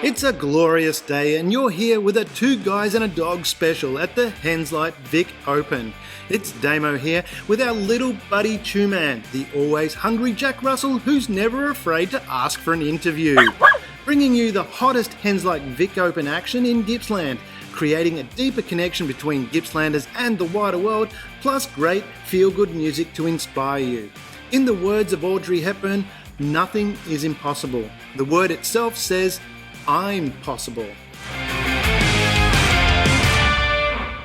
It's a glorious day and you're here with a Two Guys and a Dog special at the Henslite Vic Open. It's Damo here with our little buddy Two-Man, the always hungry Jack Russell who's never afraid to ask for an interview. Bringing you the hottest Henslite Vic Open action in Gippsland, creating a deeper connection between Gippslanders and the wider world, plus great feel-good music to inspire you. In the words of Audrey Hepburn, nothing is impossible. The word itself says, I'm possible.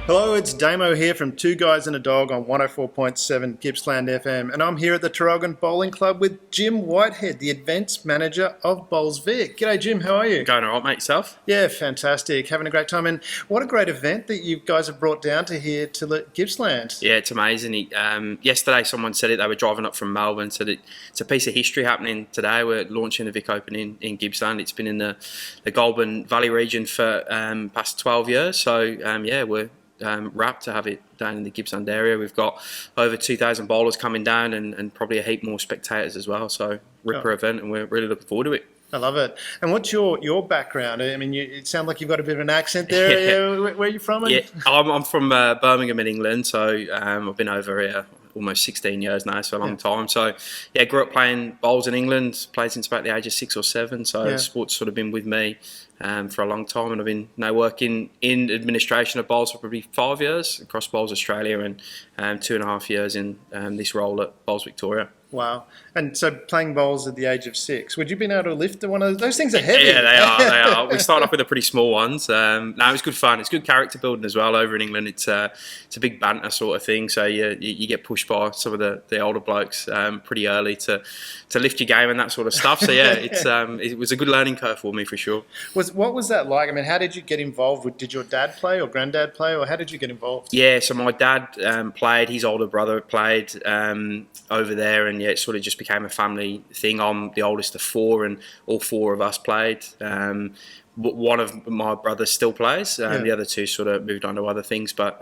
Hello, it's Damo here from Two Guys and a Dog on 104.7 Gippsland FM, and I'm here at the Tarrogin Bowling Club with Jim Whitehead, the events manager of Bowls Vic. G'day Jim, how are you? Going all right, mate, yourself? Yeah, fantastic. Having a great time, and what a great event that you guys have brought down to here to Gippsland. Yeah, it's amazing. Yesterday someone said it, they were driving up from Melbourne, said it's a piece of history happening today. We're launching the Vic Open in Gippsland. It's been in the Goulburn Valley region for past 12 years, so yeah, we're wrapped to have it down in the Gippsland area. We've got over 2,000 bowlers coming down and probably a heap more spectators as well. So ripper event, and we're really looking forward to it. I love it. And what's your background? I mean, it sounds like you've got a bit of an accent there. Where are you from? Yeah, I'm from Birmingham in England. So I've been over here almost 16 years now, so a long time. So yeah, grew up playing bowls in England, played since about the age of 6 or 7. So sport's sort of been with me for a long time, and I've been now working in administration of bowls for probably 5 years across Bowls Australia, and 2.5 years in this role at Bowls Victoria. Wow. And so playing bowls at the age of 6, would you been able to lift one of those things? Are heavy. Yeah, they are. We started off with the pretty small ones. No, it was good fun. It's good character building as well. Over in England, it's a big banter sort of thing. So you get pushed by some of the older blokes pretty early to lift your game and that sort of stuff. So yeah, it was a good learning curve for me for sure. What was that like? I mean, how did you get involved? Did your dad play or granddad play, or how did you get involved? Yeah, so my dad played. His older brother played over there, and yeah, it sort of just became a family thing. I'm the oldest of 4, and all 4 of us played. One of my brothers still plays. The other 2 sort of moved on to other things. But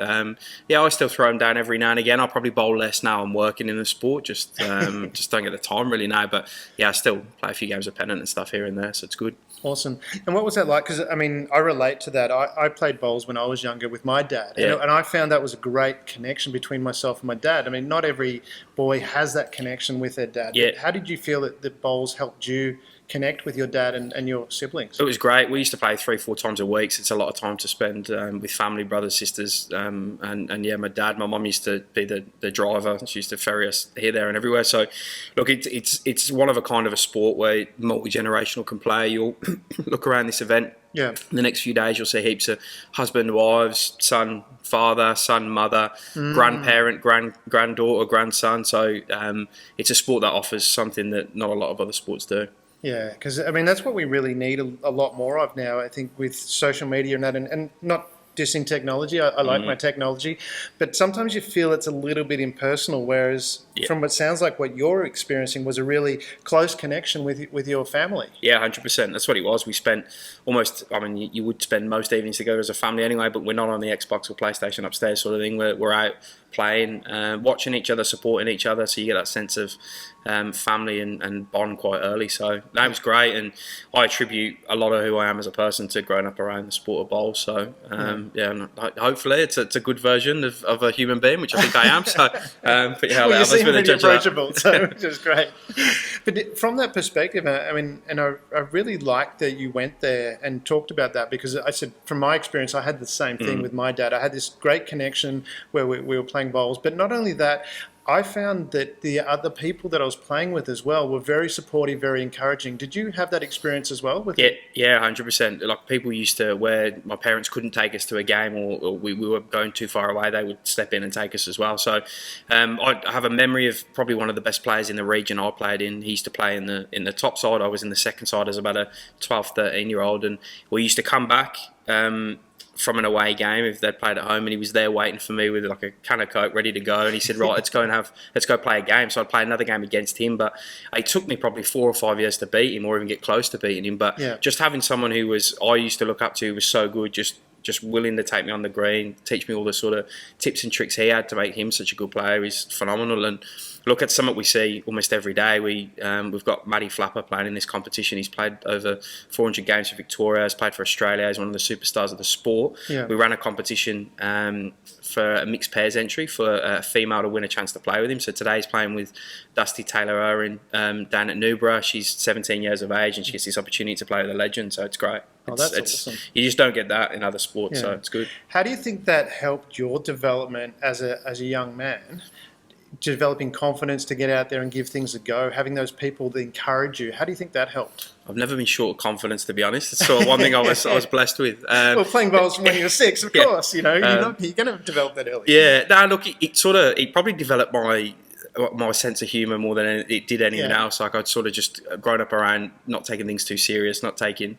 yeah, I still throw them down every now and again. I'll probably bowl less now. I'm working in the sport. Just don't get the time really now. But yeah, I still play a few games of pennant and stuff here and there. So it's good. Awesome. And what was that like? Because, I mean, I relate to that. I played bowls when I was younger with my dad. Yeah. And I found that was a great connection between myself and my dad. I mean, not every boy has that connection with their dad. Yeah. But how did you feel that the bowls helped you connect with your dad and your siblings? It was great. We used to play 3-4 times a week, so it's a lot of time to spend with family, brothers, sisters, and yeah, my dad. My mum used to be the driver. She used to ferry us here, there, and everywhere. So, look, it's one of a kind of a sport where multi-generational can play. You'll look around this event. Yeah. In the next few days, you'll see heaps of husband, wives, son, father, son, mother, grandparent, granddaughter, grandson. So it's a sport that offers something that not a lot of other sports do. Yeah, because, I mean, that's what we really need a lot more of now, I think, with social media and that, and not dissing technology. I like my technology, but sometimes you feel it's a little bit impersonal, whereas from what sounds like what you're experiencing was a really close connection with your family. Yeah, 100%. That's what it was. We spent almost, I mean, you would spend most evenings together as a family anyway, but we're not on the Xbox or PlayStation upstairs sort of thing. We're out playing, watching each other, supporting each other, so you get that sense of family and bond quite early. So that was great, and I attribute a lot of who I am as a person to growing up around the sport of bowls. So yeah, hopefully it's a good version of a human being, which I think I am. So but yeah, well, you seem really approachable, so which is great. But from that perspective, I mean, and I really liked that you went there and talked about that, because I said, from my experience, I had the same thing with my dad. I had this great connection where we were playing bowls, but not only that, I found that the other people that I was playing with as well were very supportive, very encouraging. Did you have that experience as well? Yeah, 100%. Like, people used to, where my parents couldn't take us to a game, or we were going too far away, they would step in and take us as well. So I have a memory of probably one of the best players in the region I played in. He used to play in the top side. I was in the second side as about a 12, 13-year-old, and we used to come back from an away game if they'd played at home, and he was there waiting for me with like a can of Coke ready to go, and he said, right, let's go play a game. So I'd play another game against him, but it took me probably 4 or 5 years to beat him, or even get close to beating him. But just having someone who I used to look up to, was so good, just just willing to take me on the green, teach me all the sort of tips and tricks he had to make him such a good player is phenomenal. And look, at something we see almost every day. We've got Matty Flapper playing in this competition. He's played over 400 games for Victoria. He's played for Australia. He's one of the superstars of the sport. Yeah. We ran a competition for a mixed pairs entry for a female to win a chance to play with him. So today he's playing with Dusty Taylor-Owen down at Newborough. She's 17 years of age and she gets this opportunity to play with a legend. So it's great. That's awesome. You just don't get that in other sports, so it's good. How do you think that helped your development as a young man? Developing confidence to get out there and give things a go, having those people that encourage you. How do you think that helped? I've never been short of confidence, to be honest. It's sort of one thing I was blessed with. Well, playing bowls when you're 6, of course, you're going to develop that early. Yeah, no, look, it probably developed my sense of humour more than it did anything else. Like I'd sort of just grown up around not taking things too serious, not taking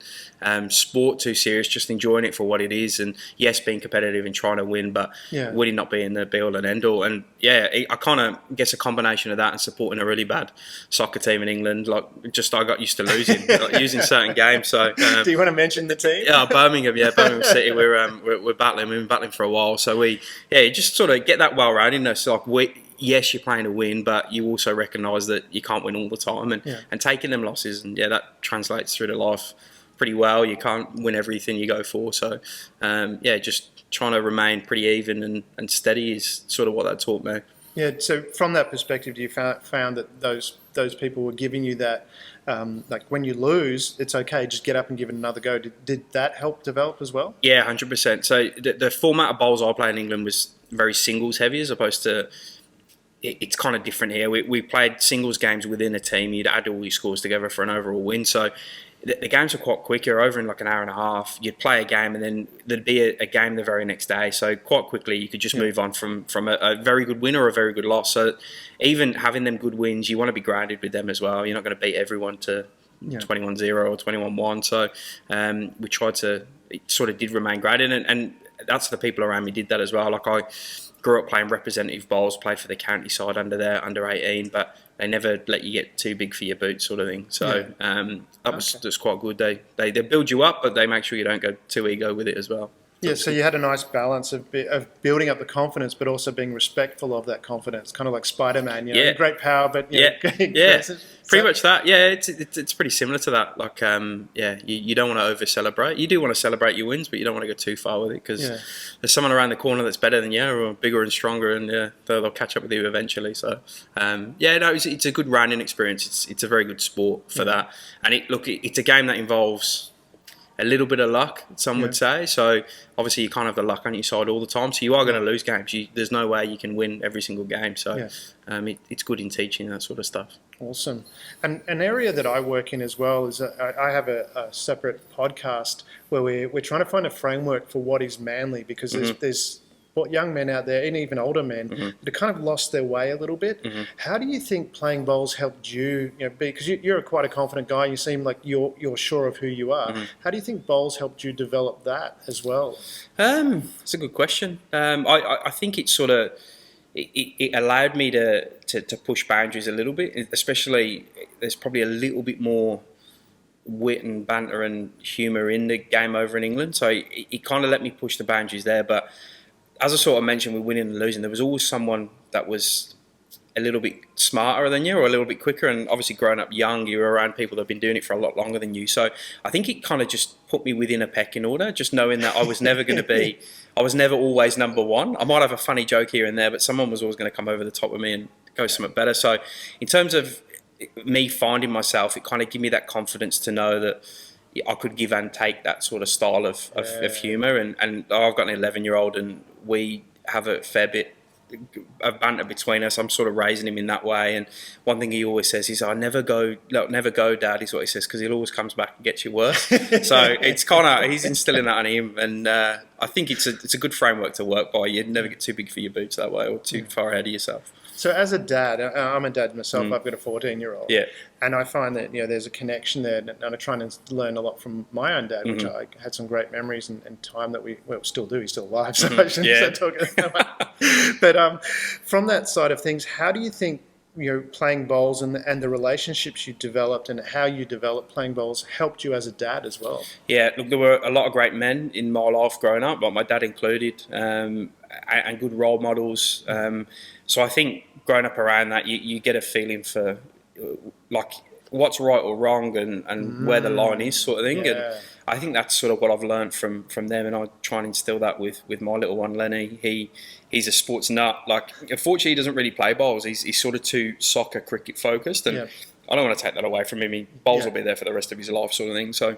sport too serious, just enjoying it for what it is. And yes, being competitive and trying to win, but winning not being the be all and end all. And I kind of guess a combination of that and supporting a really bad soccer team in England. Like I got used to losing, losing certain games. So do you want to mention the team? Yeah, Birmingham City. We're battling. We've been battling for a while. So we just sort of get that well-roundedness. Like yes, you're playing to win, but you also recognise that you can't win all the time and taking them losses. And that translates through to life pretty well. You can't win everything you go for. So, just trying to remain pretty even and steady is sort of what that taught me. Yeah, so from that perspective, you found that those people were giving you that, like when you lose, it's okay, just get up and give it another go. Did that help develop as well? Yeah, 100%. So the format of bowls I play in England was very singles heavy as opposed to... It's kind of different here. We played singles games within a team. You'd add all your scores together for an overall win. So the games are quite quick. You're over in like an hour and a half. You'd play a game and then there'd be a game the very next day. So quite quickly you could just move on from a very good win or a very good loss. So even having them good wins, you want to be grounded with them as well. You're not going to beat everyone to 21-0 or 21-1. So we tried to, it sort of did remain grounded. And that's the people around me did that as well. Like I grew up playing representative bowls, played for the county side under 18, but they never let you get too big for your boots, sort of thing. So that was just quite good. They build you up, but they make sure you don't go too ego with it as well. Yeah, so you had a nice balance of building up the confidence, but also being respectful of that confidence, kind of like Spider-Man. Great power, but pretty much that. Yeah, it's pretty similar to that. Like, you don't want to over celebrate. You do want to celebrate your wins, but you don't want to go too far with it because there's someone around the corner that's better than you, or bigger and stronger, and they'll catch up with you eventually. So, it's a good rounding experience. It's a very good sport for that, and it's a game that involves a little bit of luck, some would say. So obviously you can't have the luck on your side all the time. So you are going to lose games. There's no way you can win every single game. So it's good in teaching that sort of stuff. Awesome. And an area that I work in as well is I have a separate podcast where we're trying to find a framework for what is manly, because there's young men out there and even older men that have kind of lost their way a little bit. How do you think playing bowls helped you, because you're quite a confident guy, you seem like you're sure of who you are. How do you think bowls helped you develop that as well? That's a good question. I think it sort of it allowed me to push boundaries a little bit, especially there's probably a little bit more wit and banter and humour in the game over in England, so it kind of let me push the boundaries there. But as I sort of mentioned, with winning and losing, there was always someone that was a little bit smarter than you or a little bit quicker. And obviously growing up young, you were around people that have been doing it for a lot longer than you. So I think it kind of just put me within a pecking order, just knowing that I was never going to be, I was never always number one. I might have a funny joke here and there, but someone was always going to come over the top of me and go something better. So in terms of me finding myself, it kind of gave me that confidence to know that I could give and take that sort of style of humour. And I've got an 11-year-old and we have a fair bit of banter between us. I'm sort of raising him in that way. And one thing he always says is, never go, Dad, is what he says, because he'll always comes back and gets you worse. So it's kind of, he's instilling that on him. And I think it's a good framework to work by. You'd never get too big for your boots that way or too far ahead of yourself. So as a dad, I'm a dad myself. I've got a 14-year-old. Yeah. And I find that there's a connection there, and I'm trying to learn a lot from my own dad, which I had some great memories and time that we still do. He's still alive, so I shouldn't start talking about. But from that side of things, how do you think playing bowls and the relationships you developed and how you developed playing bowls helped you as a dad as well. Yeah, look, there were a lot of great men in my life growing up, like my dad included, and good role models. So I think growing up around that, you get a feeling for like what's right or wrong and where the line is, sort of thing. Yeah. And I think that's sort of what I've learned from them, and I try and instill that with my little one, Lenny. He's a sports nut. Like, unfortunately, he doesn't really play bowls. He's sort of too soccer, cricket focused, and I don't want to take that away from him. Bowls will be there for the rest of his life, sort of thing. So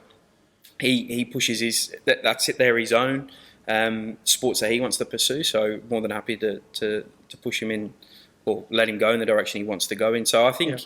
he pushes that's it. They're his own sports that he wants to pursue. So more than happy to push him in or let him go in the direction he wants to go in. So I think,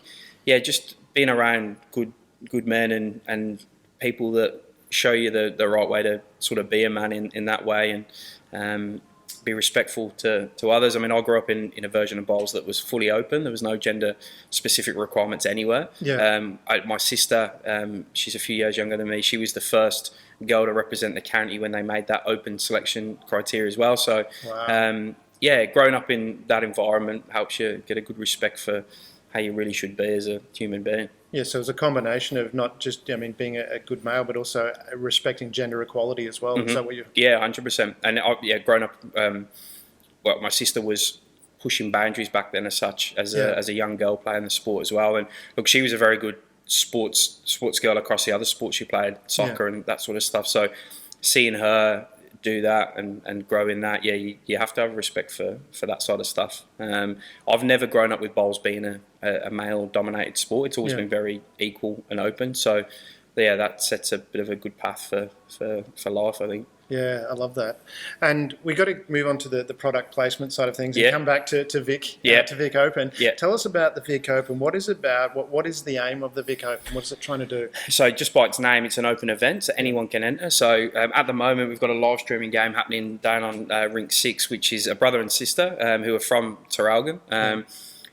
just being around good men and people that show you the right way to sort of be a man in that way, and be respectful to others. I mean, I grew up in a version of bowls that was fully open. There was no gender specific requirements anywhere. My sister, she's a few years younger than me, she was the first girl to represent the county when they made that open selection criteria as well. So growing up in that environment helps you get a good respect for how you really should be as a human being. Yeah, so it's a combination of not just, being a good male, but also respecting gender equality as well. Is that what you? Yeah, 100%. And growing up, my sister was pushing boundaries back then as a young girl playing the sport as well. And look, she was a very good sports girl across the other sports she played, soccer and that sort of stuff. So seeing her do that and grow in that, you have to have respect for that sort of stuff. I've never grown up with bowls being a male dominated sport. It's always been very equal and open, so that sets a bit of a good path for life, I think. Yeah, I love that. And we got to move on to the product placement side of things and come back to Vic, to Vic Open. Tell us about the Vic Open. What is it about? What is the aim of the Vic Open? What's it trying to do? So just by its name, it's an open event, so anyone can enter. So at the moment, we've got a live streaming game happening down on Rink 6, which is a brother and sister who are from Traralgon.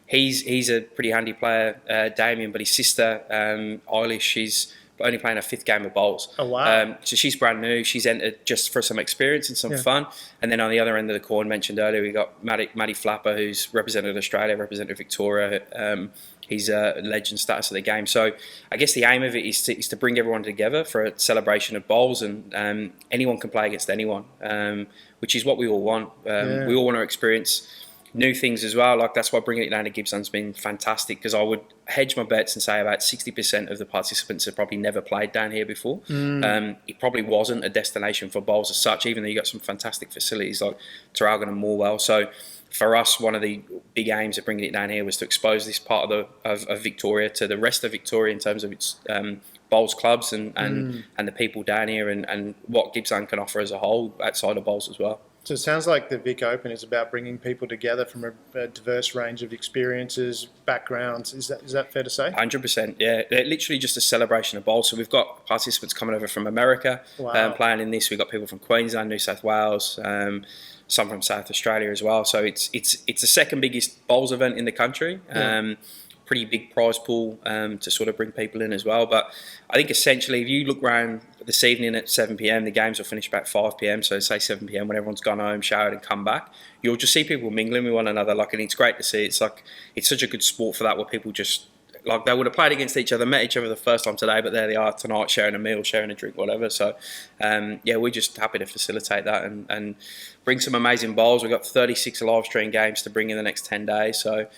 He's a pretty handy player, Damien, but his sister, Eilish, she's only playing her 5th game of bowls. Oh, wow. So she's brand new. She's entered just for some experience and some fun. And then on the other end of the coin, mentioned earlier, we got Matty Flapper, who's represented Australia, represented Victoria. He's a legend status of the game. So I guess the aim of it is to bring everyone together for a celebration of bowls, and anyone can play against anyone, which is what we all want. We all want to experience new things as well. Like, that's why bringing it down to Gippsland's been fantastic, because I would hedge my bets and say about 60% of the participants have probably never played down here before. It probably wasn't a destination for bowls as such, even though you got some fantastic facilities like Traralgon and Morwell. So for us, one of the big aims of bringing it down here was to expose this part of Victoria to the rest of Victoria in terms of its bowls clubs and the people down here, and what Gippsland can offer as a whole outside of bowls as well. So it sounds like the Vic Open is about bringing people together from a diverse range of experiences, backgrounds. Is that fair to say? 100%, yeah. They're literally just a celebration of bowls. So we've got participants coming over from America playing in this. We've got people from Queensland, New South Wales, some from South Australia as well. So it's the second biggest bowls event in the country. Pretty big prize pool to sort of bring people in as well. But I think essentially, if you look around this evening at 7 p.m, the games will finish about 5 p.m. So say 7 p.m, when everyone's gone home, showered and come back, you'll just see people mingling with one another. Like, and it's great to see. It's such a good sport for that, where people just, like, they would have played against each other, met each other the first time today, but there they are tonight, sharing a meal, sharing a drink, whatever. So we're just happy to facilitate that and bring some amazing bowls. We've got 36 live stream games to bring in the next 10 days. So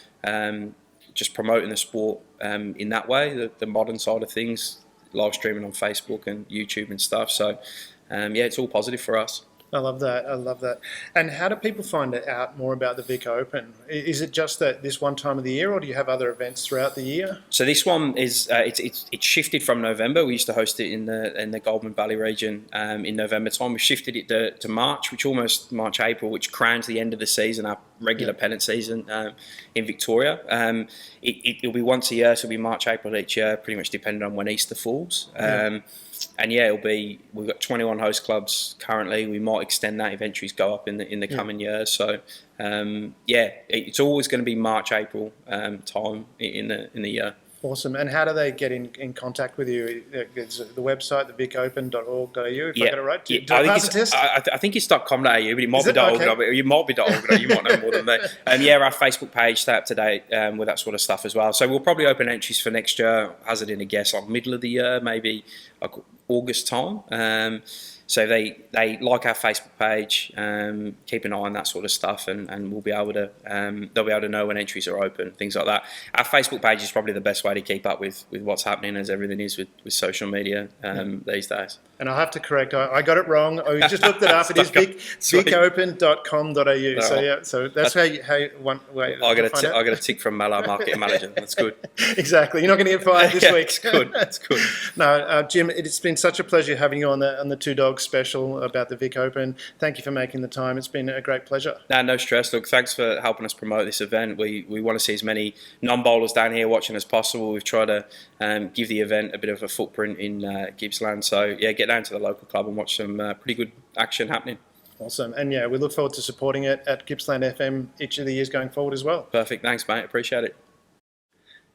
just promoting the sport in that way, the modern side of things, live streaming on Facebook and YouTube and stuff. So it's all positive for us. I love that. And how do people find out more about the Vic Open? Is it just that this one time of the year, or do you have other events throughout the year? So this one is it's shifted from November. We used to host it in the Goulburn Valley region in November time. We shifted it to March, which almost March-April, which crowns the end of the season, our regular pennant season in Victoria. It'll be once a year, so it'll be March-April each year, pretty much depending on when Easter falls. And we've got 21 host clubs currently. We might extend that if entries go up in the coming years. So it's always going to be March, April time in the year. Awesome. And how do they get in contact with you? It's the website, thevicopen.org.au, if I got it right. Yeah. Do I pass a test? I think it's .com.au, but it might Is be it? .org. Okay. You might be .org. You might know more than me. Yeah, our Facebook page, stay up to date with that sort of stuff as well. So we'll probably open entries for next year, hazard in a guess, like middle of the year, maybe like August time. So they like our Facebook page, keep an eye on that sort of stuff, and we'll be able to they'll be able to know when entries are open, things like that. Our Facebook page is probably the best way to keep up with what's happening, as everything is with social media these days. And I'll have to correct, I got it wrong. I just looked it up. It is vicopen.com.au. So yeah, so that's how you want. Wait, I got a tick from Mallow Marketing Manager. That's good. Exactly. You're not going to get fired this week. It's good. That's good. No, Jim, it's been such a pleasure having you on the Two Dogs special about the Vic Open. Thank you for making the time. It's been a great pleasure. No stress. Look, thanks for helping us promote this event. We want to see as many non-bowlers down here watching as possible. We've tried to give the event a bit of a footprint in Gippsland. So yeah, get down to the local club and watch some pretty good action happening. Awesome. And yeah, we look forward to supporting it at Gippsland FM each of the years going forward as well. Perfect. Thanks, mate. Appreciate it.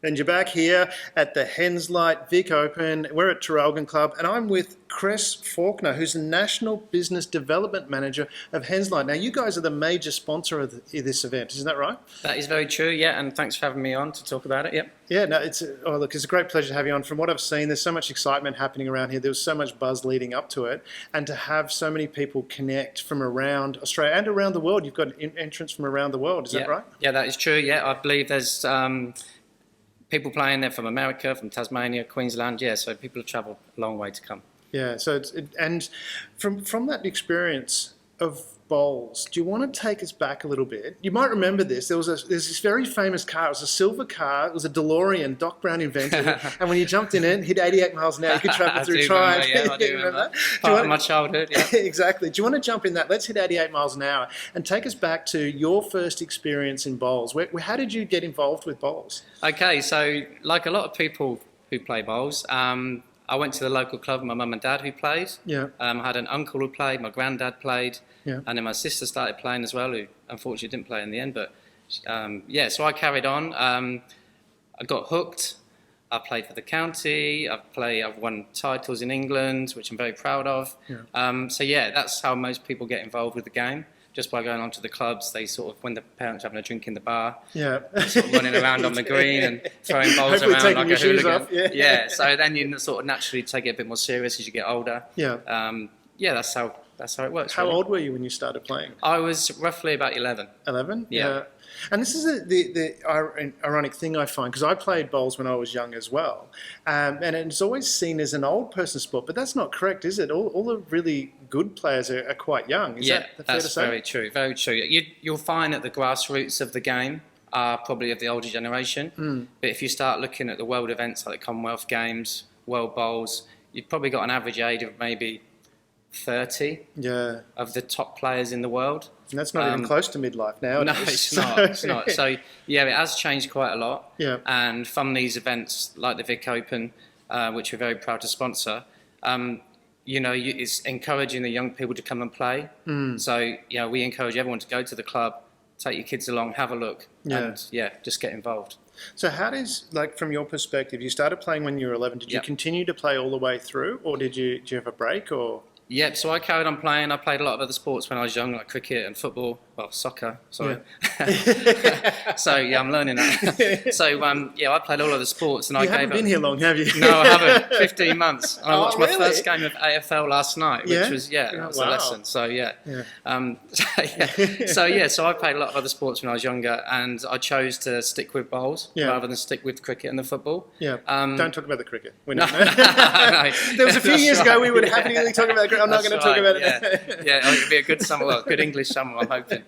And you're back here at the Henslite Vic Open. We're at Traralgon Club, and I'm with Chris Faulkner, who's the National Business Development Manager of Henslite. Now, you guys are the major sponsor of this event, isn't that right? That is very true, yeah, and thanks for having me on to talk about it, yep. Yeah, no, it's a great pleasure to have you on. From what I've seen, there's so much excitement happening around here. There was so much buzz leading up to it, and to have so many people connect from around Australia and around the world. You've got entrants from around the world, is that right? Yeah, that is true, yeah. I believe there's people playing there from America, from Tasmania, Queensland, yeah, so people have travelled a long way to come. Yeah, so and from that experience of bowls, do you want to take us back a little bit? You might remember this. There's this very famous car. It was a silver car. It was a DeLorean. Doc Brown invented it. And when you jumped in it, hit 88 miles an hour. You could travel through time. I do remember that. Part of my childhood, yeah. Exactly. Do you want to jump in that? Let's hit 88 miles an hour and take us back to your first experience in bowls. How did you get involved with bowls? Okay, so like a lot of people who play bowls, I went to the local club with my mum and dad who played. Yeah. I had an uncle who played, my granddad played, yeah. And then my sister started playing as well, who unfortunately didn't play in the end. But yeah, so I carried on. I got hooked. I played for the county. I've won titles in England, which I'm very proud of. Yeah. So yeah, that's how most people get involved with the game. Just by going onto the clubs, they sort of, when the parents are having a drink in the bar, yeah, sort of running around on the green and throwing bowls hopefully around like a hooligan. Off, yeah. Yeah, so then you sort of naturally take it a bit more serious as you get older. Yeah. Yeah, that's how it works. How really. old were you when you started playing? I was roughly about 11. 11? Yeah. And this is the ironic thing I find, because I played bowls when I was young as well, and it's always seen as an old person sport, but that's not correct, is it? All the really good players are quite young. Is that fair to say? That's very true, very true. You'll find that the grassroots of the game are probably of the older generation, but if you start looking at the world events like the Commonwealth Games, World Bowls, you've probably got an average age of maybe 30 of the top players in the world. And that's not even close to midlife now. No, it's not. It's not. So yeah, it has changed quite a lot. Yeah. And from these events like the Vic Open, which we're very proud to sponsor, it's encouraging the young people to come and play. So we encourage everyone to go to the club, take your kids along, have a look, and just get involved. So how does, from your perspective, you started playing when you were 11. Did you continue to play all the way through, or did you have a break, or? Yep, so I carried on playing. I played a lot of other sports when I was young, like cricket and football. Well, soccer, sorry. Yeah. So, yeah, I'm learning that. So, I played all of the sports. And you haven't been here long, have you? No, I haven't. 15 months. And I watched my really? first game of AFL last night, which was, that was a lesson. So, So I played a lot of other sports when I was younger, and I chose to stick with bowls rather than stick with cricket and the football. Yeah. Don't talk about the cricket. We're not. No. There was a few years ago we would happily talk about cricket. I'm not going to talk about it. Yeah, it'll be a good summer, good English summer, I'm hoping.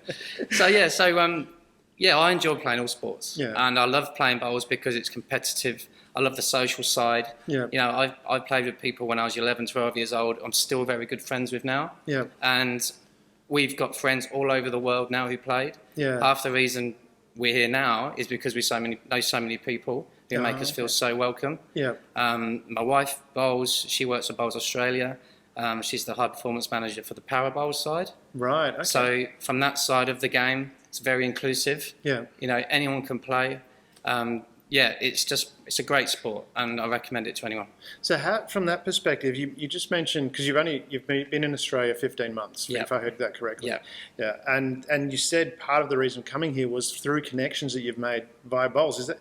I enjoy playing all sports, and I love playing bowls because it's competitive. I love the social side. Yeah. I played with people when I was 11, 12 years old. I'm still very good friends with now. Yeah. And we've got friends all over the world now who played. Yeah. Half the reason we're here now is because we know so many people who make us feel so welcome. Yeah. My wife bowls. She works for Bowls Australia. She's the high performance manager for the Power Bowls side. Right. Okay. So from that side of the game, it's very inclusive. Yeah. Anyone can play. yeah, it's a great sport, and I recommend it to anyone. So how, from that perspective, you just mentioned, because you've been in Australia 15 months, Yeah. if I heard that correctly. Yeah. Yeah. And you said part of the reason coming here was through connections that you've made via bowls. Is that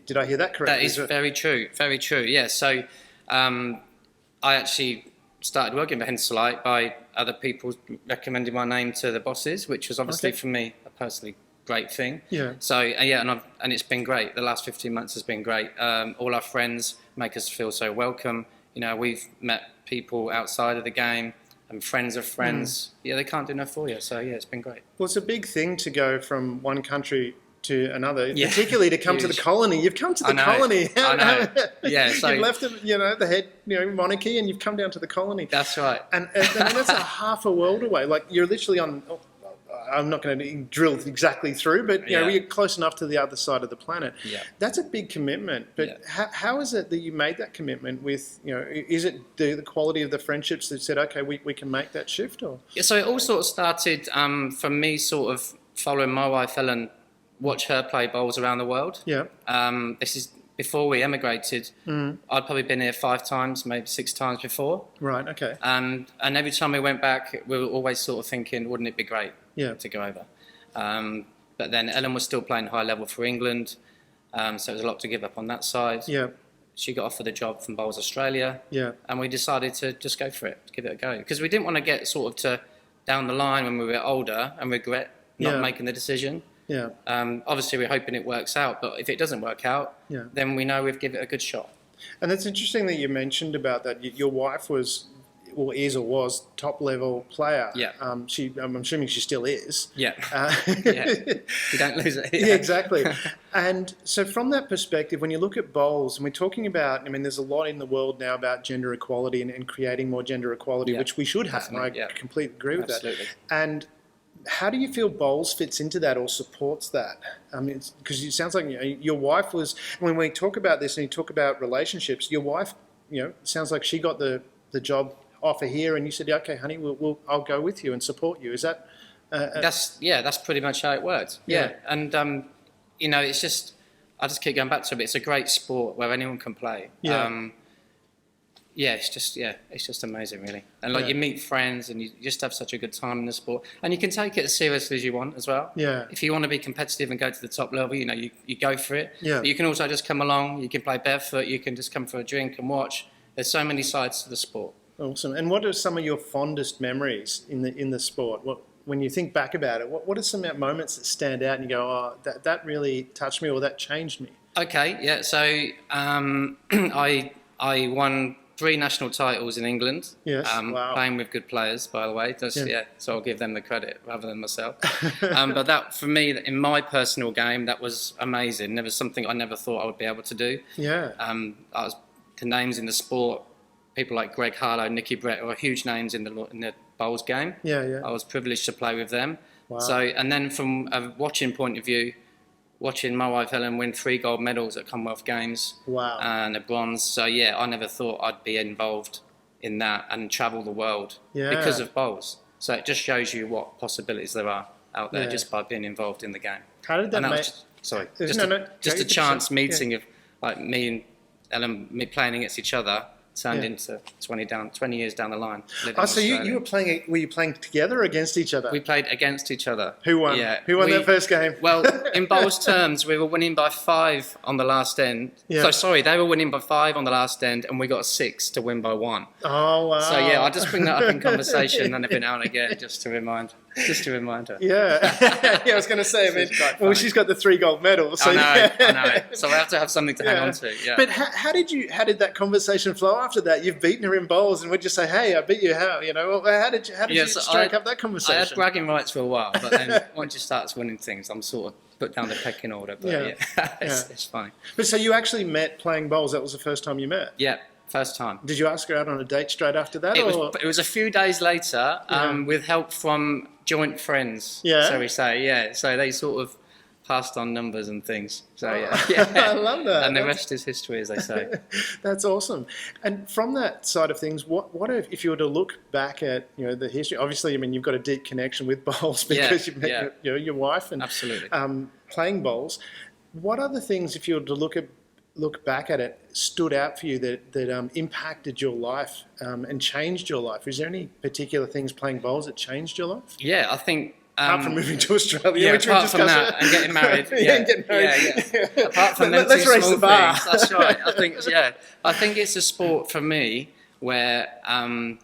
did I hear that correctly? That is very true. Very true. Yeah. So I actually started working for Henslite by other people recommending my name to the bosses, which was obviously for me a personally great thing. Yeah. So and it's been great. The last 15 months has been great. All our friends make us feel so welcome. You know, we've met people outside of the game and friends of friends. Yeah, they can't do enough for you. So yeah, it's been great. Well, it's a big thing to go from one country to another, Yeah. particularly to come to the colony. You've come to the colony. I know. Yeah, so you've left the head monarchy, and you've come down to the colony. That's right. And that's a half a world away. Like, you're literally on. I'm not going to drill exactly through, but you know, you're close enough to the other side of the planet. Yeah. That's a big commitment. But how is it that you made that commitment with, is it the quality of the friendships that said, okay, we can make that shift? Or? Yeah, so it all sort of started from me sort of following my wife Ellen, watch her play bowls around the world. Yeah. This is before we emigrated. I'd probably been here 5 times, maybe 6 times before. Right, okay. And every time we went back, we were always sort of thinking, wouldn't it be great to go over? But then Ellen was still playing high level for England, so it was a lot to give up on that side. Yeah. She got offered a job from Bowls Australia, Yeah. and we decided to just go for it, give it a go. Because we didn't want to get sort of to down the line when we were older and regret not making the decision. Yeah. Obviously, we're hoping it works out, but if it doesn't work out, then we know we've given it a good shot. And it's interesting that you mentioned about that. Your wife was top level player. Yeah. I'm assuming she still is. Yeah. You don't lose it. Yeah, exactly. And so from that perspective, when you look at bowls, and we're talking about, there's a lot in the world now about gender equality and creating more gender equality, which we should have. And I completely agree with that. And how do you feel bowls fits into that or supports that? Because it sounds like your wife was, when we talk about this and you talk about relationships, your wife, sounds like she got the job offer here, and you said, okay, honey, I'll go with you and support you. Is that? That's pretty much how it worked. Yeah. And it's just, I just keep going back to it. It's a great sport where anyone can play. It's just amazing, really. And you meet friends, and you just have such a good time in the sport. And you can take it as seriously as you want as well. Yeah. If you want to be competitive and go to the top level, you go for it. Yeah. But you can also just come along. You can play barefoot. You can just come for a drink and watch. There's so many sides to the sport. Awesome. And what are some of your fondest memories in the sport? When you think back about it, what are some moments that stand out and you go, oh, that really touched me, or that changed me? Okay, yeah. So I won 3 national titles in England. Yes, wow. Playing with good players, by the way. So I'll give them the credit rather than myself. But that, for me, in my personal game, that was amazing. Never something I never thought I would be able to do. Yeah. The names in the sport, people like Greg Harlow, Nicky Brett, are huge names in the bowls game. Yeah. I was privileged to play with them. Wow. So, and then from a watching point of view, watching my wife Helen win 3 gold medals at Commonwealth Games. Wow. And a bronze. So yeah, I never thought I'd be involved in that and travel the world because of bowls. So it just shows you what possibilities there are out there just by being involved in the game. How did that Just a chance meeting of like me and Ellen, me playing against each other, turned into 20 years down the line. So you were you playing together or against each other? We played against each other. Who won? Yeah. Who won that first game? Well, in bowls terms, we were winning by 5 on the last end. Yeah. So sorry, they were winning by 5 on the last end, and we got a 6 to win by 1. Oh wow! So yeah, I just bring that up in conversation and every now and again, just to remind her. Yeah, I was going to say, she's got the 3 gold medals. So I know. So I have to have something to hang on to. Yeah. But how did that conversation flow after that? You've beaten her in bowls, and would you say, "Hey, I beat you"? How how did you strike up that conversation? I had bragging rights for a while, but then once you start winning things, I'm sort of put down the pecking order. But it's funny. But so you actually met playing bowls. That was the first time you met. Yeah. First time. Did you ask her out on a date straight after that? It was a few days later, with help from joint friends. Yeah. So we say, So they sort of passed on numbers and things. So I love that. And the rest is history, as they say. That's awesome. And from that side of things, what if you were to look back at the history? Obviously, you've got a deep connection with bowls because you've met your wife and absolutely playing bowls. What other things, if you were to look back at it, stood out for you that impacted your life and changed your life? Is there any particular things playing bowls that changed your life? Yeah, I think. Apart from moving to Australia, Yeah, which we apart from discussed. that and getting married. Yeah, and getting married. Yeah. Apart from them Let's two raise small the bar. things. That's right. I think it's a sport for me where when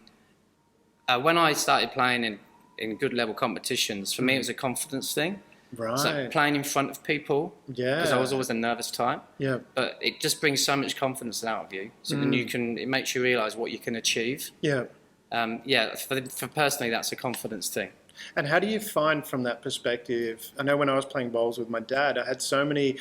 I started playing in good level competitions, for me it was a confidence thing. Right. So playing in front of people, because I was always a nervous type. Yeah. But it just brings so much confidence out of you. So then it makes you realise what you can achieve. Yeah. For personally, that's a confidence thing. And how do you find from that perspective? I know when I was playing bowls with my dad, I had so many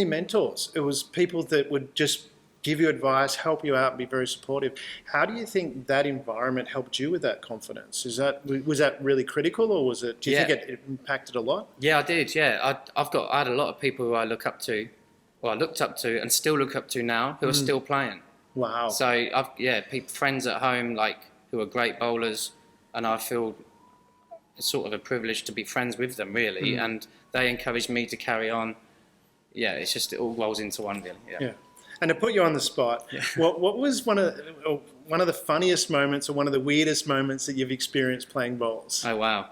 mentors. It was people that would just give you advice, help you out, and be very supportive. How do you think that environment helped you with that confidence? Was that really critical, or was it? Do you think it impacted a lot? Yeah, I did. Yeah, I had a lot of people who I looked up to, and still look up to now, who are still playing. Wow. So friends at home who are great bowlers, and I feel it's sort of a privilege to be friends with them, really, and they encouraged me to carry on. Yeah, it's just it all rolls into one, really. Yeah. And to put you on the spot, what was one of the funniest moments or one of the weirdest moments that you've experienced playing bowls? Oh wow.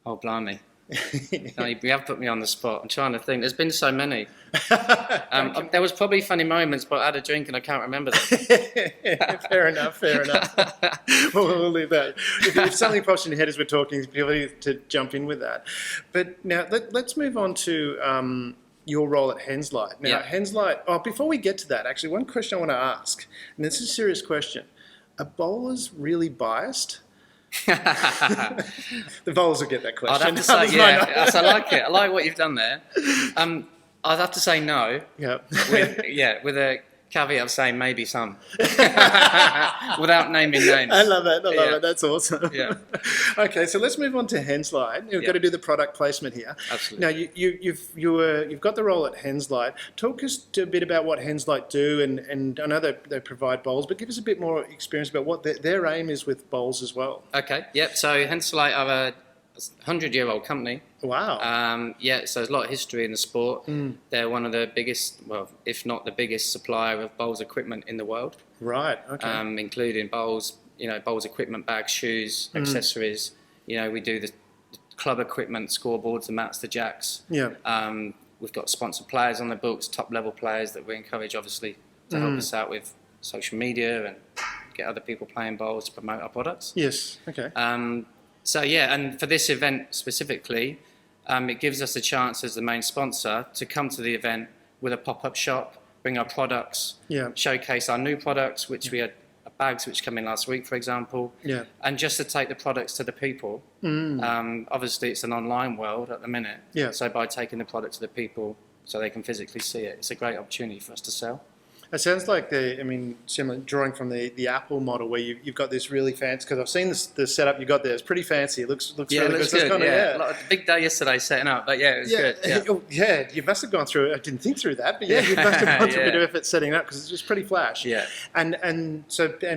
Oh blimey. No, you have put me on the spot. I'm trying to think. There's been so many. There was probably funny moments, but I had a drink and I can't remember them. Fair enough. We'll leave that. If something pops in your head as we're talking, feel free to jump in with that. But now let's move on to your role at Henslite. Now, Henslite, before we get to that, actually, one question I want to ask, and this is a serious question. Are bowlers really biased? The bowlers will get that question. I'd have to say, yes, I like it. I like what you've done there. I'd have to say no. Yeah. With a caveat of saying maybe some. Without naming names. I love it. I love it. That's awesome. Yeah. Okay, so let's move on to Henslite. We've got to do the product placement here. Absolutely. Now, you've got the role at Henslite. Talk us a bit about what Henslite do, and I know they provide bowls, but give us a bit more experience about what their aim is with bowls as well. Okay. Yep. So Henslite are a 100-year-old company. Wow. So there's a lot of history in the sport. They're one of the biggest, well, if not the biggest supplier of bowls equipment in the world. Right. Okay. Including bowls, bowls equipment, bags, shoes, accessories. We do the club equipment, scoreboards, the mats, the jacks. Yeah. We've got sponsored players on the books, top level players that we encourage, obviously, to help us out with social media and get other people playing bowls to promote our products. Yes. Okay. And for this event specifically, it gives us a chance as the main sponsor to come to the event with a pop-up shop, bring our products, showcase our new products, which we had bags which come in last week, for example, and just to take the products to the people. Obviously, it's an online world at the minute, so by taking the product to the people so they can physically see it, it's a great opportunity for us to sell. It sounds like similar, drawing from the Apple model, where you've got this really fancy, because I've seen the setup you got there. It's pretty fancy. It looks really good. Looks good. Like a big day yesterday setting up, but it was good. You must have gone through it. I didn't think through that, but you must have gone through a bit of effort setting it up, because it's just pretty flash. Yeah. And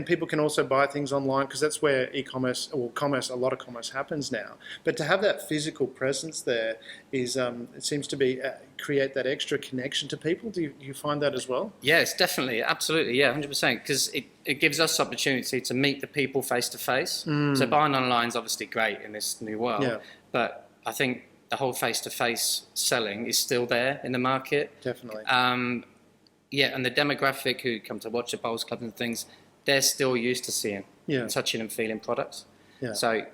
people can also buy things online, because that's where e-commerce, or commerce, a lot of commerce happens now. But to have that physical presence there is, it seems to be create that extra connection to people. Do you find that as well? Yes, definitely, absolutely, 100%, because it gives us opportunity to meet the people face to face. So buying online is obviously great in this new world, but I think the whole face to face selling is still there in the market. Definitely. And the demographic who come to watch the bowls club and things, they're still used to seeing, and touching and feeling products. So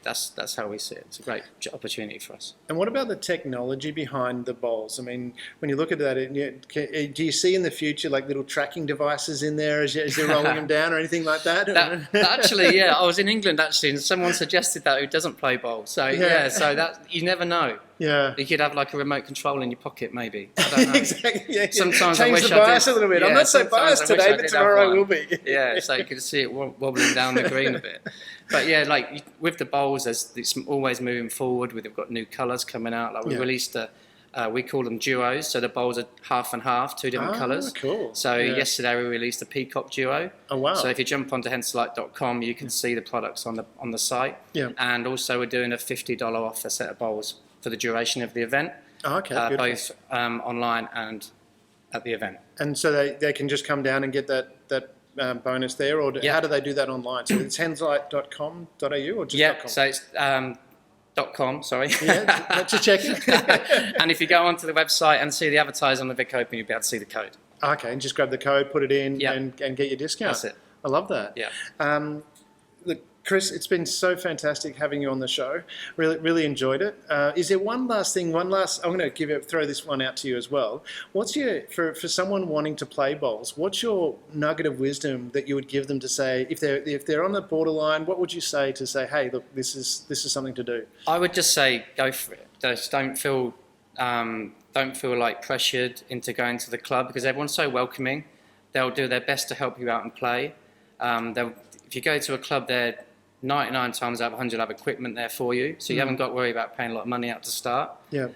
that's how we see it. It's a great opportunity for us. And what about the technology behind the bowls? I mean, when you look at that, do you see in the future like little tracking devices in there as you're rolling them down, or anything like that? Actually, I was in England actually, and someone suggested that who doesn't play bowls. So so that you never know. Yeah, you could have like a remote control in your pocket, maybe. I don't know. Exactly. Sometimes change I wish the bias a little bit. I'm not so biased today, but tomorrow I will be. So you can see it wobbling down the green a bit. But like with the bowls, it's always moving forward. We've got new colours coming out. Like we released we call them duos. So the bowls are half and half, two different colours. Cool. So yesterday we released a peacock duo. Oh wow! So if you jump onto henslite.com, you can see the products on the site. Yeah. And also we're doing a $50 off a set of bowls for the duration of the event. Oh, okay, beautiful. both online and at the event. And so they can just come down and get that bonus there, or how do they do that online? So it's henslite.com.au or just .com? So it's .com, sorry. Yeah, just checking. And if you go onto the website and see the advertise on the Vic Open, you'll be able to see the code. Okay, and just grab the code, put it in, and get your discount. That's it. I love that. Yeah. Look, Chris, it's been so fantastic having you on the show. Really enjoyed it. Is there one last thing? I'm going to throw this one out to you as well. What's for someone wanting to play bowls? What's your nugget of wisdom that you would give them to say if they're on the borderline? What would you say to say, hey, look, this is something to do? I would just say go for it. Just don't feel like pressured into going to the club, because everyone's so welcoming. They'll do their best to help you out and play. If you go to a club, they're 99 times out of 100 have equipment there for you, so you haven't got to worry about paying a lot of money out to start. Yeah.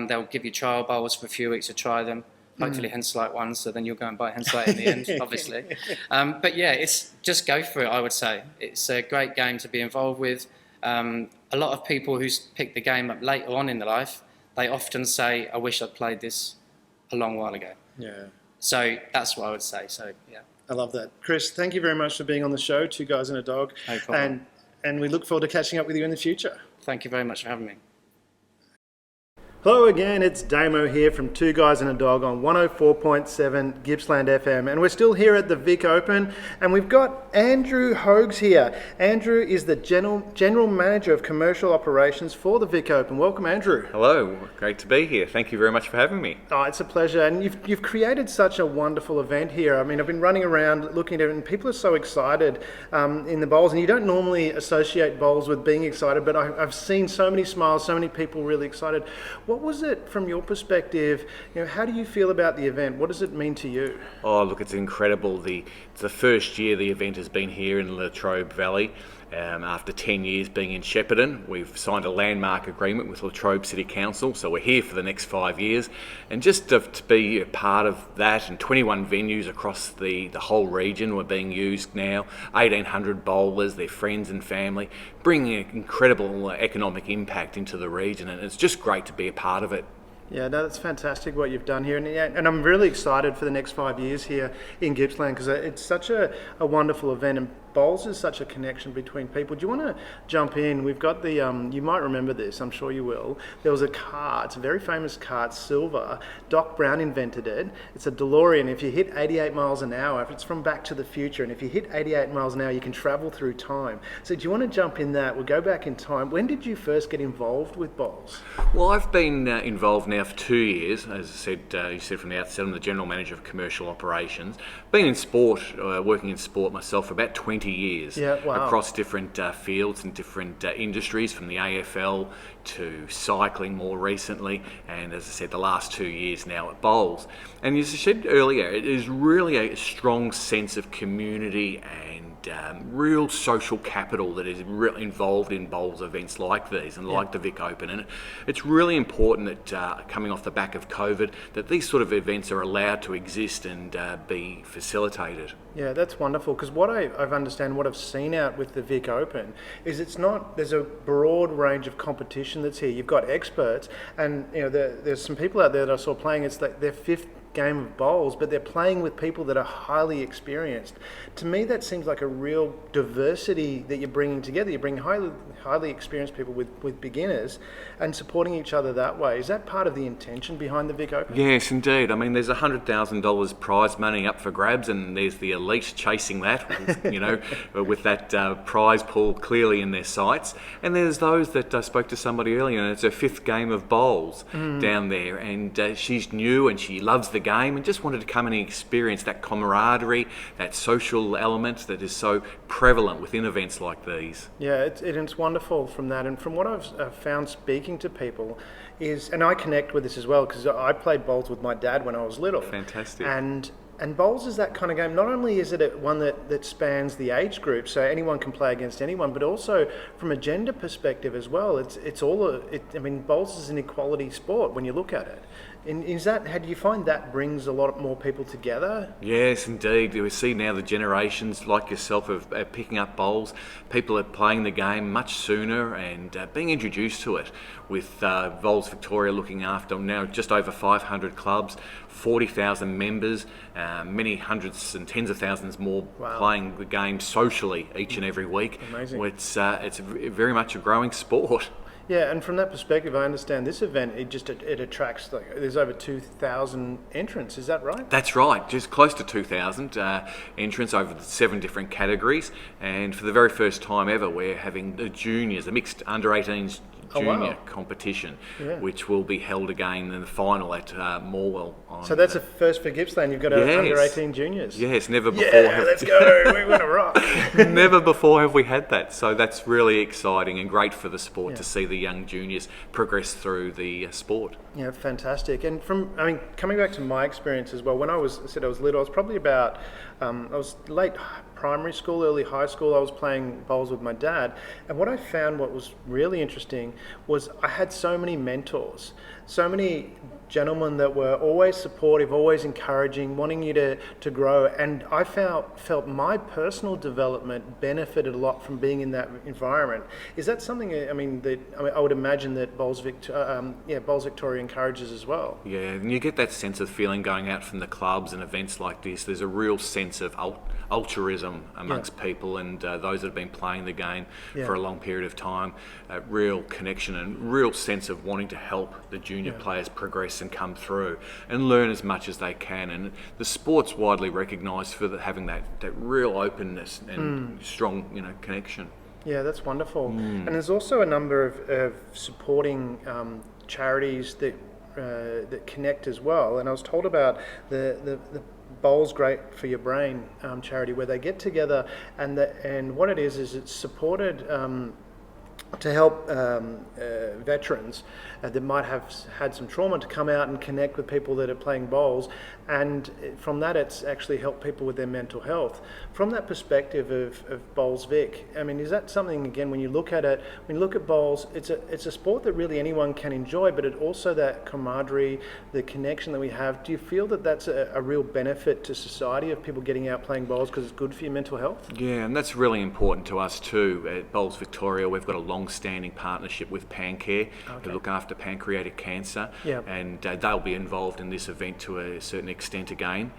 They'll give you trial bowls for a few weeks to try them, hopefully Henslite ones, so then you'll go and buy Henslite in the end, obviously. But yeah, it's just go for it, I would say. It's a great game to be involved with. A lot of people who pick the game up later on in their life, they often say, I wish I'd played this a long while ago. Yeah. So that's what I would say, so yeah. I love that. Chris, thank you very much for being on the show, Two Guys and a Dog. No problem. And we look forward to catching up with you in the future. Thank you very much for having me. Hello again, it's Damo here from Two Guys and a Dog on 104.7 Gippsland FM, and we're still here at the Vic Open, and we've got Andrew Hogues here. Andrew is the General Manager of Commercial Operations for the Vic Open. Welcome, Andrew. Hello, great to be here. Thank you very much for having me. Oh, it's a pleasure, and you've created such a wonderful event here. I mean, I've been running around looking at it, and people are so excited in the bowls, and you don't normally associate bowls with being excited, but I've seen so many smiles, so many people really excited. What was it from your perspective? How do you feel about the event? What does it mean to you? Oh, look, it's incredible. It's the first year the event has been here in Latrobe Valley. After 10 years being in Shepparton, we've signed a landmark agreement with Latrobe City Council, so we're here for the next 5 years. And just to be a part of that, and 21 venues across the whole region were being used now, 1,800 bowlers, their friends and family, bringing an incredible economic impact into the region, and it's just great to be a part of it. Yeah, no, that's fantastic what you've done here, and I'm really excited for the next 5 years here in Gippsland, because it's such a wonderful event, and bowls is such a connection between people. Do you want to jump in? We've got the, you might remember this, I'm sure you will. There was a car, it's a very famous car, it's silver. Doc Brown invented it. It's a DeLorean. If you hit 88 miles an hour, if it's from Back to the Future, and if you hit 88 miles an hour, you can travel through time. So do you want to jump in that? We'll go back in time. When did you first get involved with bowls? Well, I've been involved now for 2 years. As I said, you said from the outset, I'm the General Manager of Commercial Operations. Been in sport, working in sport myself for about 20 years. Yeah, wow. Across different fields and different industries, from the AFL to cycling more recently, and as I said, the last 2 years now at bowls. And as I said earlier, it is really a strong sense of community and real social capital that is really involved in bowls events like these and like the Vic Open. And it's really important that coming off the back of COVID, that these sort of events are allowed to exist and be facilitated. Yeah, that's wonderful, because what I've understand, what I've seen out with the Vic Open is there's a broad range of competition that's here. You've got experts, and there's some people out there that I saw playing, it's like their fifth game of bowls, but they're playing with people that are highly experienced. To me, that seems like a real diversity that you're bringing together. You're bringing highly experienced people with beginners and supporting each other that way. Is that part of the intention behind the Vic Open? Yes, indeed. I mean, there's $100,000 prize money up for grabs, and there's the elite chasing that, with that prize pool clearly in their sights. And there's those that I spoke to somebody earlier, and it's her fifth game of bowls down there, and she's new and she loves the game and just wanted to come and experience that camaraderie, that social element that is so prevalent within events like these. Yeah, it's wonderful from that. And from what I've found speaking to people is, and I connect with this as well, because I played bowls with my dad when I was little. Fantastic. And bowls is that kind of game. Not only is it one that spans the age group, so anyone can play against anyone, but also from a gender perspective as well. Bowls is an equality sport when you look at it. And do you find that brings a lot more people together? Yes, indeed. We see now the generations like yourself of picking up bowls. People are playing the game much sooner and being introduced to it, with Bowls Victoria looking after now just over 500 clubs, 40,000 members, many hundreds and tens of thousands more playing the game socially each and every week. Amazing. It's very much a growing sport. Yeah, and from that perspective, I understand this event, it attracts, there's over 2,000 entrants, is that right? That's right, just close to 2,000 entrants over the 7 different categories, and for the very first time ever, we're having the juniors, the mixed under-18s junior competition, which will be held again in the final at Morwell. So that's a first for Gippsland. You've got under-18 juniors. Yes, never before. Yeah, let's go. We're going to rock. Never before have we had that. So that's really exciting and great for the sport to see the young juniors progress through the sport. Yeah, fantastic. And coming back to my experience as well, when I was little, I was probably about, I was late primary school, early high school. I was playing bowls with my dad, and what I found, what was really interesting, was I had so many mentors, so many gentlemen that were always supportive, always encouraging, wanting you to grow, and I felt my personal development benefited a lot from being in that environment. Is that something? I would imagine that Bowls Victoria encourages as well. Yeah, and you get that sense of feeling going out from the clubs and events like this. There's a real sense of altruism amongst people and those that have been playing the game for a long period of time. Real connection and real sense of wanting to help the junior players progress and come through and learn as much as they can. And the sport's widely recognised for having that real openness and strong, connection. Yeah, that's wonderful. And there's also a number of supporting charities that connect as well. And I was told about the Bowls Great for Your Brain charity, where they get together and what it is it's supported to help veterans that might have had some trauma to come out and connect with people that are playing bowls, and from that it's actually helped people with their mental health. From that perspective of Bowls Vic, is that something, again, when you look at it, when you look at bowls, it's a sport that really anyone can enjoy, but it also that camaraderie, the connection that we have. Do you feel that that's a real benefit to society of people getting out playing bowls because it's good for your mental health? Yeah, and that's really important to us too. At Bowls Victoria, we've got a long-standing partnership with PanCare to look after pancreatic cancer, and they'll be involved in this event to a certain extent again,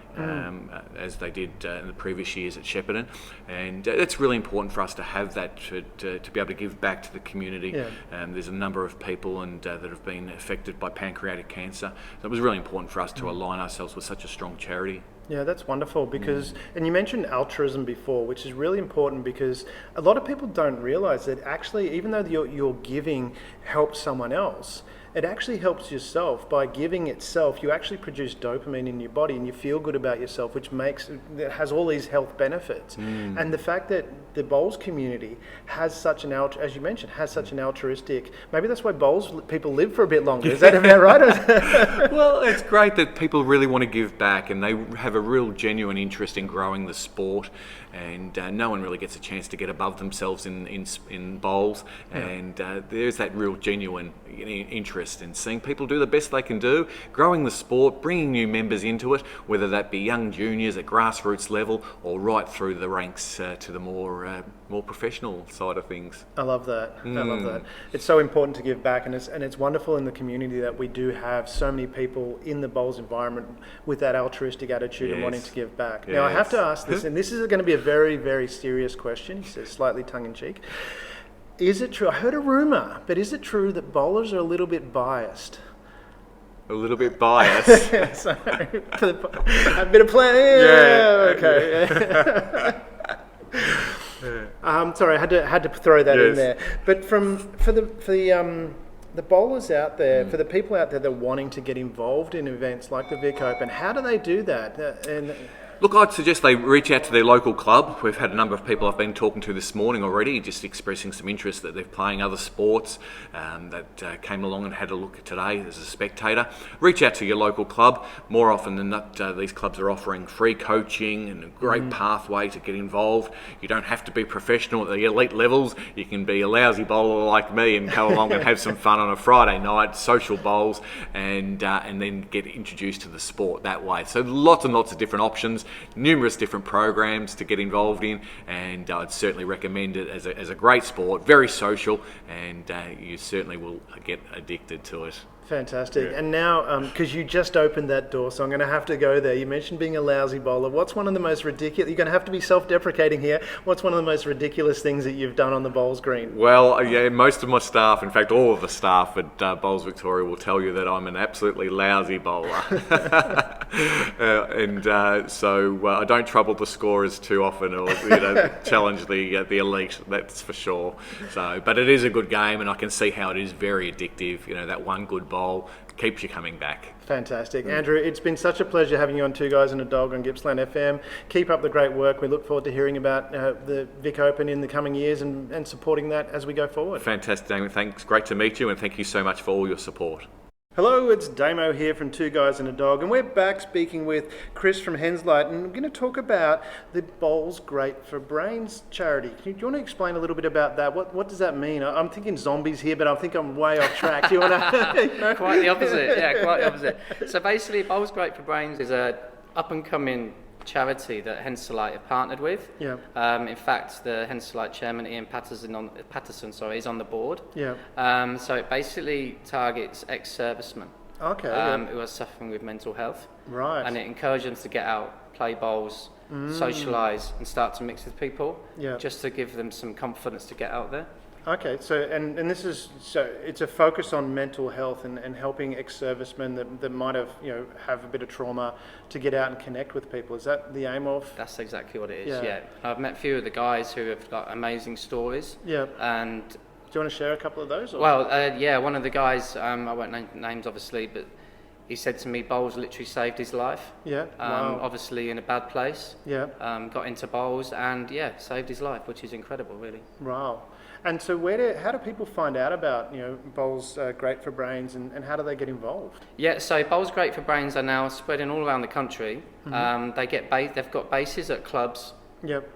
as they did in the previous years at Shepparton, and it's really important for us to have that to be able to give back to the community. There's a number of people that have been affected by pancreatic cancer, so it was really important for us to align ourselves with such a strong charity. Yeah, that's wonderful because, and you mentioned altruism before, which is really important because a lot of people don't realise that actually, even though your giving helps someone else, it actually helps yourself. By giving itself, you actually produce dopamine in your body and you feel good about yourself, which that has all these health benefits. And the fact that the bowls community has such an as you mentioned, has such an altruistic, maybe that's why bowls people live for a bit longer. Is that about right? Well, it's great that people really want to give back and they have a real genuine interest in growing the sport, and no one really gets a chance to get above themselves in bowls, and there's that real genuine interest in seeing people do the best they can do, growing the sport, bringing new members into it, whether that be young juniors at grassroots level or right through the ranks to the more professional side of things. I love that. I love that. It's so important to give back, and it's wonderful in the community that we do have so many people in the bowls environment with that altruistic attitude and wanting to give back. Now, I have to ask this, and this is going to be a very, very serious question. He says, slightly tongue-in-cheek. Is it true? I heard a rumour, but is it true that bowlers are a little bit biased? A little bit biased. So, a bit of play. Yeah. Okay. Sorry, I had to throw that in there. But for the bowlers out there, for the people out there that are wanting to get involved in events like the Vic Open, how do they do that? Look, I'd suggest they reach out to their local club. We've had a number of people I've been talking to this morning already, just expressing some interest that they're playing other sports, that came along and had a look today as a spectator. Reach out to your local club. More often than not, these clubs are offering free coaching and a great pathway to get involved. You don't have to be professional at the elite levels. You can be a lousy bowler like me and go along and have some fun on a Friday night, social bowls, and then get introduced to the sport that way. So lots and lots of different options, numerous different programs to get involved in, and I'd certainly recommend it as a great sport, very social, and you certainly will get addicted to it. Fantastic. And now, because you just opened that door, so I'm going to have to go there. You mentioned being a lousy bowler. What's one of the most ridiculous, you're going to have to be self-deprecating here, what's one of the most ridiculous things that you've done on the bowls green? Well, yeah, most of my staff, in fact all of the staff at Bowls Victoria will tell you that I'm an absolutely lousy bowler. So I don't trouble the scorers too often, or challenge the elite, that's for sure. So, but it is a good game, and I can see how it is very addictive. That one good bowl keeps you coming back. Fantastic. Andrew, it's been such a pleasure having you on Two Guys and a Dog on Gippsland FM. Keep up the great work. We look forward to hearing about the Vic Open in the coming years and supporting that as we go forward. Fantastic, Damon. Thanks. Great to meet you, and thank you so much for all your support. Hello, it's Damo here from Two Guys and a Dog, and we're back speaking with Chris from Henslite, and we're going to talk about the Bowls Great for Brains charity. Do you want to explain a little bit about that? What does that mean? I'm thinking zombies here, but I think I'm way off track. Do you want to? Quite the opposite, yeah, quite the opposite. So basically, Bowls Great for Brains is a up-and-coming charity that Henslite have partnered with. Yeah. In fact, the Henslite chairman Ian Patterson is on the board. Yeah. So it basically targets ex-servicemen Okay. who are suffering with mental health. Right. And it encourages them to get out, play bowls, socialise, and start to mix with people. Yeah. Just to give them some confidence to get out there. Okay, so and this is it's a focus on mental health and helping ex-servicemen that might have have a bit of trauma to get out and connect with people. Is that the aim of? That's exactly what it is. Yeah. Yeah. I've met a few of the guys who have got amazing stories. Yeah. And do you want to share a couple of those? Or? well, yeah, one of the guys, I won't name names obviously, but he said to me bowls literally saved his life. Yeah. Wow. Obviously in a bad place. Yeah. Got into bowls and saved his life, which is incredible, really. Wow. And so how do people find out about Bowls Great for Brains and how do they get involved? Yeah, so Bowls Great for Brains are now spreading all around the country. Mm-hmm. They've got bases at clubs. Yep.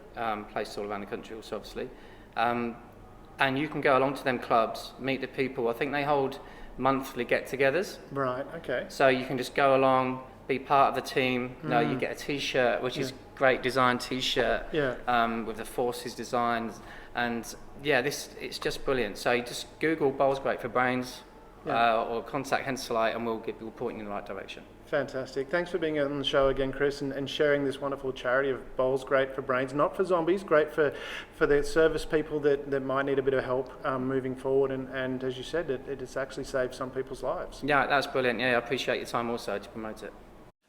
Placed all around the country also, obviously. And you can go along to them clubs, meet the people. I think they hold monthly get-togethers. Right, okay. So you can just go along, be part of the team. You get a T-shirt, which is great design T-shirt. Yeah. With the Forces designs. And it's just brilliant. So you just Google Bowls Great for Brains or contact Henslite and we'll point you in the right direction. Fantastic. Thanks for being on the show again, Chris, and sharing this wonderful charity of Bowls Great for Brains. Not for zombies, great for the service people that might need a bit of help moving forward. And as you said, it has actually saved some people's lives. Yeah, that's brilliant. Yeah, I appreciate your time also to promote it.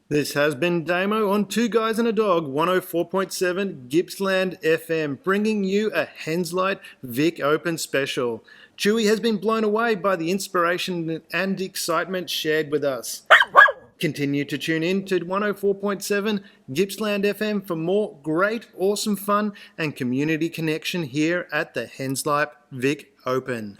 This has been Damo on Two Guys and a Dog, 104.7 Gippsland FM, bringing you a Henslite Vic Open special. Chewy has been blown away by the inspiration and excitement shared with us. Continue to tune in to 104.7 Gippsland FM for more great, awesome fun and community connection here at the Henslite Vic Open.